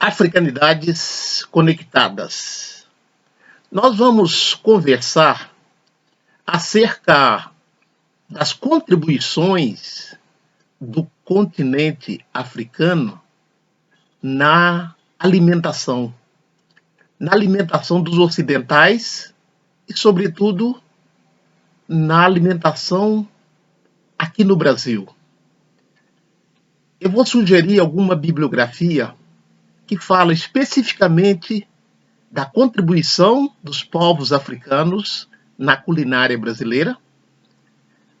Africanidades conectadas. Nós vamos conversar acerca das contribuições do continente africano na alimentação dos ocidentais e, sobretudo, na alimentação aqui no Brasil. Eu vou sugerir alguma bibliografia que fala especificamente da contribuição dos povos africanos na culinária brasileira,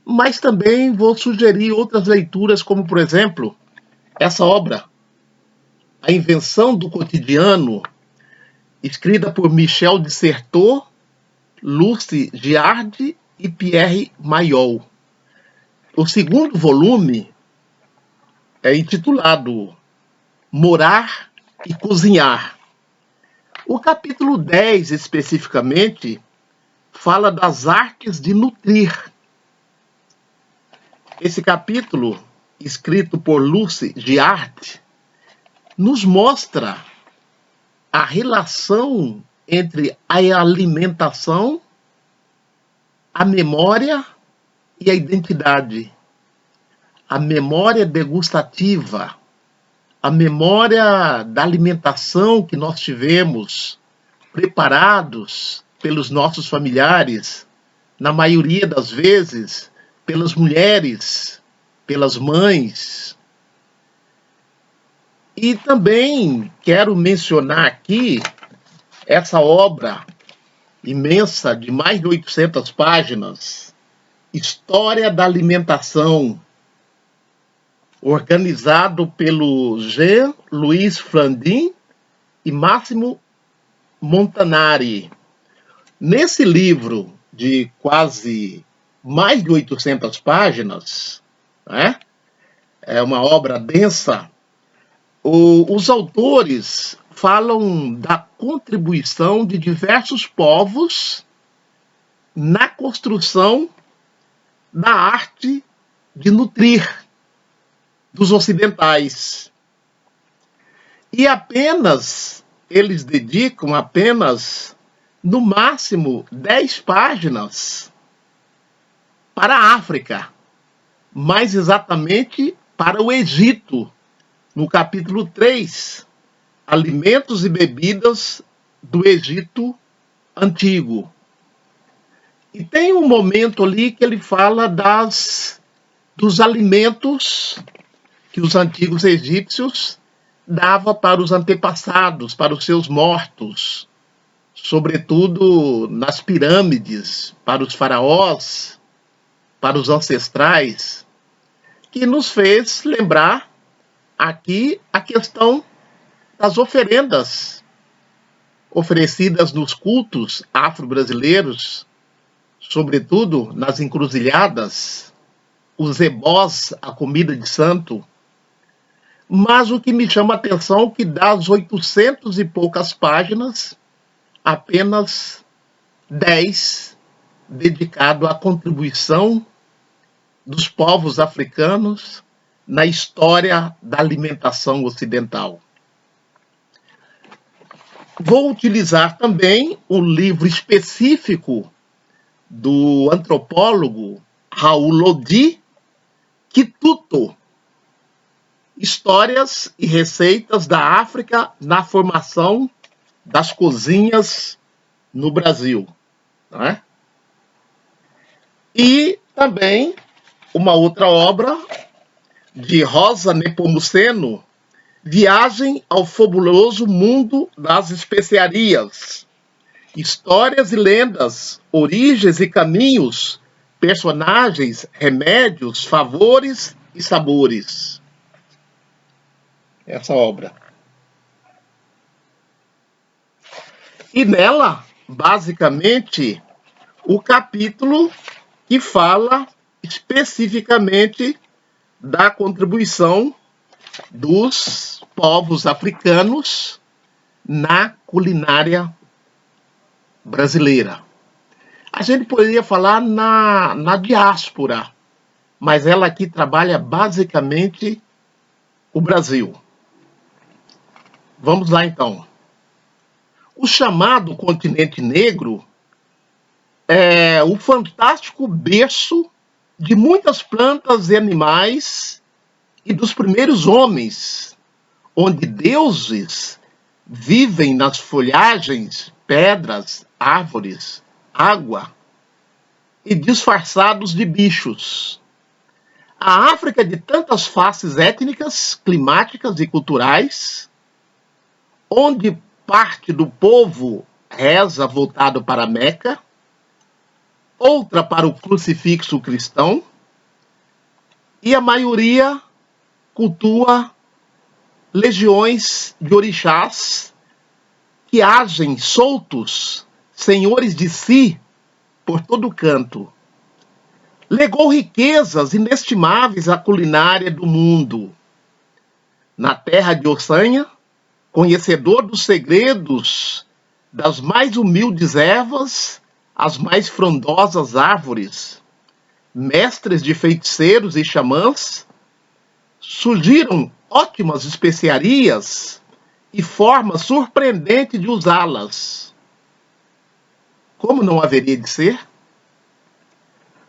mas também vou sugerir outras leituras, como, por exemplo, essa obra, A Invenção do Cotidiano, escrita por Michel de Certeau, Lucy Giardi e Pierre Mayol. O segundo volume é intitulado Morar e Cozinhar. O capítulo 10, especificamente, fala das artes de nutrir. Esse capítulo, escrito por Lucy Giardi, nos mostra a relação entre a alimentação, a memória e a identidade. A memória degustativa, a memória da alimentação que nós tivemos preparados pelos nossos familiares, na maioria das vezes pelas mulheres, pelas mães. E também quero mencionar aqui essa obra imensa de mais de 800 páginas, História da Alimentação, organizado pelo Jean-Louis Flandin e Máximo Montanari. Nesse livro de quase mais de 800 páginas, né, é uma obra densa, os autores falam da contribuição de diversos povos na construção da arte de nutrir dos ocidentais. E eles dedicam no máximo, 10 páginas para a África, mais exatamente para o Egito, no capítulo 3, Alimentos e Bebidas do Egito Antigo. E tem um momento ali que ele fala dos alimentos que os antigos egípcios davam para os antepassados, para os seus mortos, sobretudo nas pirâmides, para os faraós, para os ancestrais, que nos fez lembrar aqui a questão das oferendas oferecidas nos cultos afro-brasileiros, sobretudo nas encruzilhadas, os ebós, a comida de santo. Mas o que me chama a atenção é que das 800 e poucas páginas, apenas 10 dedicado à contribuição dos povos africanos na história da alimentação ocidental. Vou utilizar também um livro específico do antropólogo Raul Lodi, Kituto, Histórias e Receitas da África na Formação das Cozinhas no Brasil. Não é? E também uma outra obra de Rosa Nepomuceno, Viagem ao Fabuloso Mundo das Especiarias. Histórias e lendas, origens e caminhos, personagens, remédios, favores e sabores. Essa obra. E nela, basicamente, o capítulo que fala especificamente da contribuição dos povos africanos na culinária brasileira. A gente poderia falar na diáspora, mas ela aqui trabalha basicamente o Brasil. Vamos lá então. O chamado continente negro é o fantástico berço de muitas plantas e animais e dos primeiros homens, onde deuses vivem nas folhagens, pedras, árvores, água e disfarçados de bichos. A África é de tantas faces étnicas, climáticas e culturais, onde parte do povo reza voltado para Meca, outra para o crucifixo cristão, e a maioria cultua legiões de orixás que agem soltos, senhores de si, por todo canto. Legou riquezas inestimáveis à culinária do mundo. Na terra de Ossanha, conhecedor dos segredos das mais humildes ervas, as mais frondosas árvores, mestres de feiticeiros e xamãs, surgiram ótimas especiarias e forma surpreendente de usá-las. Como não haveria de ser?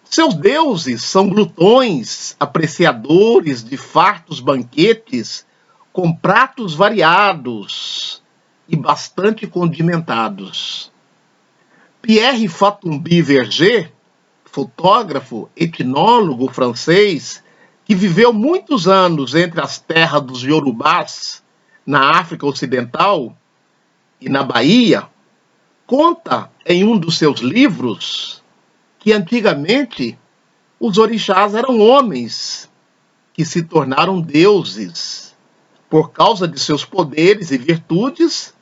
Seus deuses são glutões, apreciadores de fartos banquetes com pratos variados e bastante condimentados. Pierre Fatumbi Verger, fotógrafo, etnólogo francês, que viveu muitos anos entre as terras dos Yorubás, na África Ocidental e na Bahia, conta em um dos seus livros que antigamente os orixás eram homens que se tornaram deuses por causa de seus poderes e virtudes,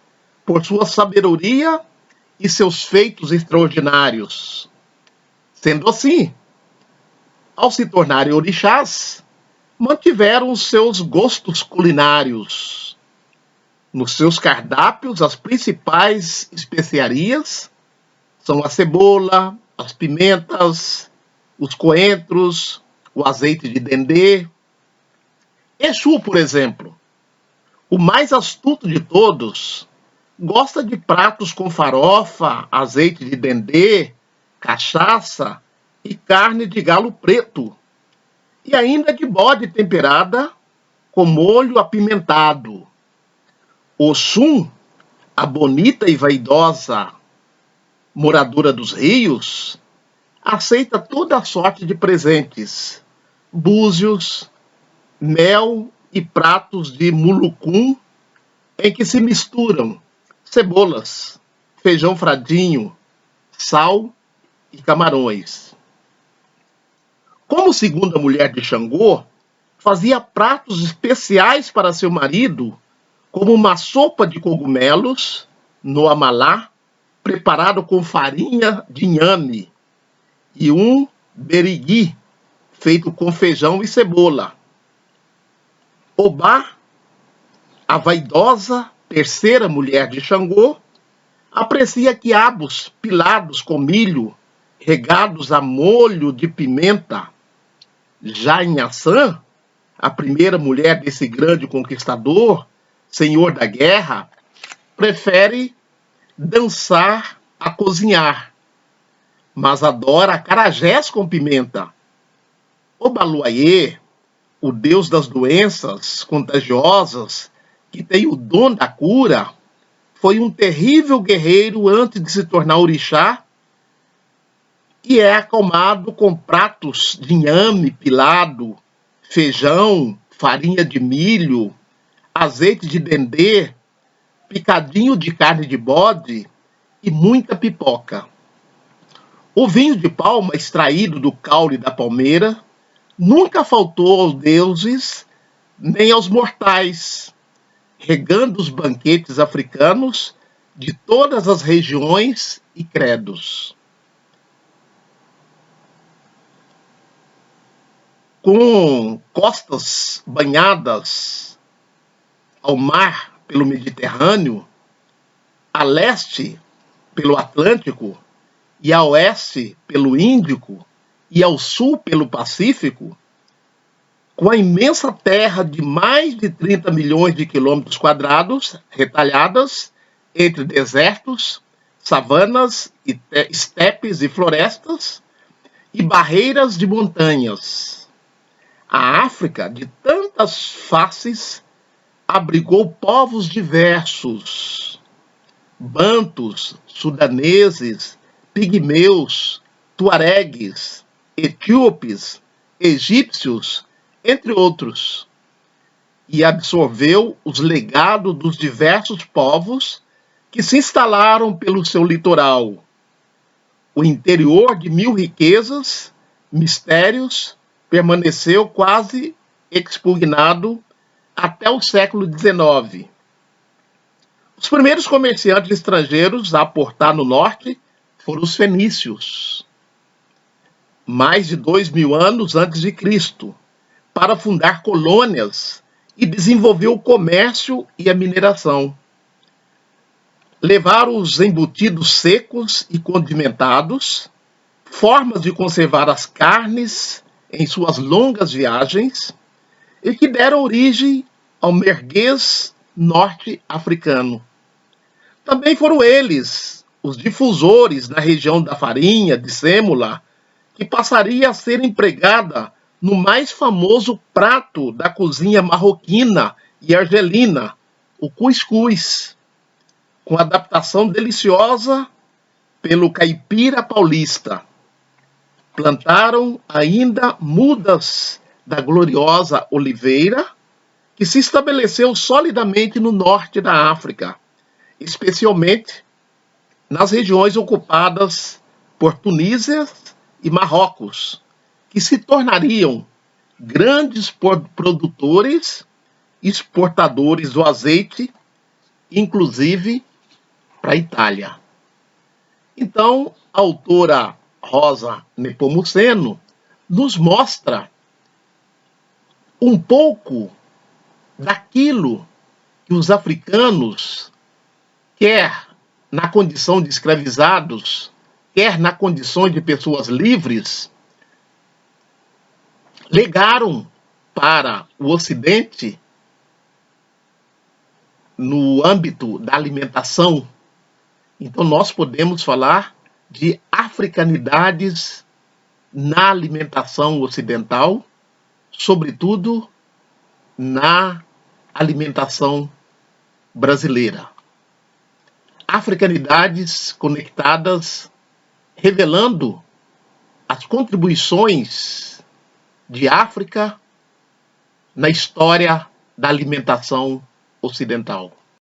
por sua sabedoria e seus feitos extraordinários. Sendo assim, ao se tornarem orixás, mantiveram os seus gostos culinários. Nos seus cardápios, as principais especiarias são a cebola, as pimentas, os coentros, o azeite de dendê. Exu, por exemplo, o mais astuto de todos, gosta de pratos com farofa, azeite de dendê, cachaça e carne de galo preto, e ainda de bode temperada com molho apimentado. Oxum, a bonita e vaidosa moradora dos rios, aceita toda sorte de presentes, búzios, mel e pratos de mulucum, em que se misturam cebolas, feijão fradinho, sal e camarões. Como segunda mulher de Xangô, fazia pratos especiais para seu marido, como uma sopa de cogumelos no amalá, preparado com farinha de inhame, e um berigui, feito com feijão e cebola. Obá, a vaidosa terceira mulher de Xangô, aprecia quiabos pilados com milho, regados a molho de pimenta. Já Inhaçã, a primeira mulher desse grande conquistador, senhor da guerra, prefere dançar a cozinhar, mas adora acarajés com pimenta. Obaluayê, o deus das doenças contagiosas, que tem o dom da cura, foi um terrível guerreiro antes de se tornar orixá, e é acalmado com pratos de inhame pilado, feijão, farinha de milho, azeite de dendê, picadinho de carne de bode e muita pipoca. O vinho de palma extraído do caule da palmeira nunca faltou aos deuses nem aos mortais, regando os banquetes africanos de todas as regiões e credos. Com costas banhadas ao mar pelo Mediterrâneo, a leste pelo Atlântico, e a oeste pelo Índico, e ao sul pelo Pacífico, com a imensa terra de mais de 30 milhões de quilômetros quadrados, retalhadas entre desertos, savanas, estepes e florestas, e barreiras de montanhas. A África, de tantas faces, abrigou povos diversos: bantus, sudaneses, pigmeus, tuaregues, etíopes, egípcios, entre outros, e absorveu os legados dos diversos povos que se instalaram pelo seu litoral. O interior de mil riquezas, mistérios, permaneceu quase expugnado até o século XIX. Os primeiros comerciantes estrangeiros a aportar no norte foram os fenícios, mais de 2000 anos antes de Cristo, para fundar colônias e desenvolver o comércio e a mineração. Levaram os embutidos secos e condimentados, formas de conservar as carnes em suas longas viagens, e que deram origem ao merguez norte-africano. Também foram eles os difusores na região da farinha, de sêmola, que passaria a ser empregada no mais famoso prato da cozinha marroquina e argelina, o cuscuz, com adaptação deliciosa pelo caipira paulista. Plantaram ainda mudas da gloriosa oliveira, que se estabeleceu solidamente no norte da África, especialmente nas regiões ocupadas por Tunísia e Marrocos, que se tornariam grandes produtores e exportadores do azeite, inclusive para a Itália. Então, a autora Rosa Nepomuceno nos mostra um pouco daquilo que os africanos, quer na condição de escravizados, quer na condição de pessoas livres, legaram para o Ocidente no âmbito da alimentação. Então nós podemos falar de africanidades na alimentação ocidental, sobretudo na alimentação brasileira. Africanidades conectadas, revelando as contribuições de África na história da alimentação ocidental.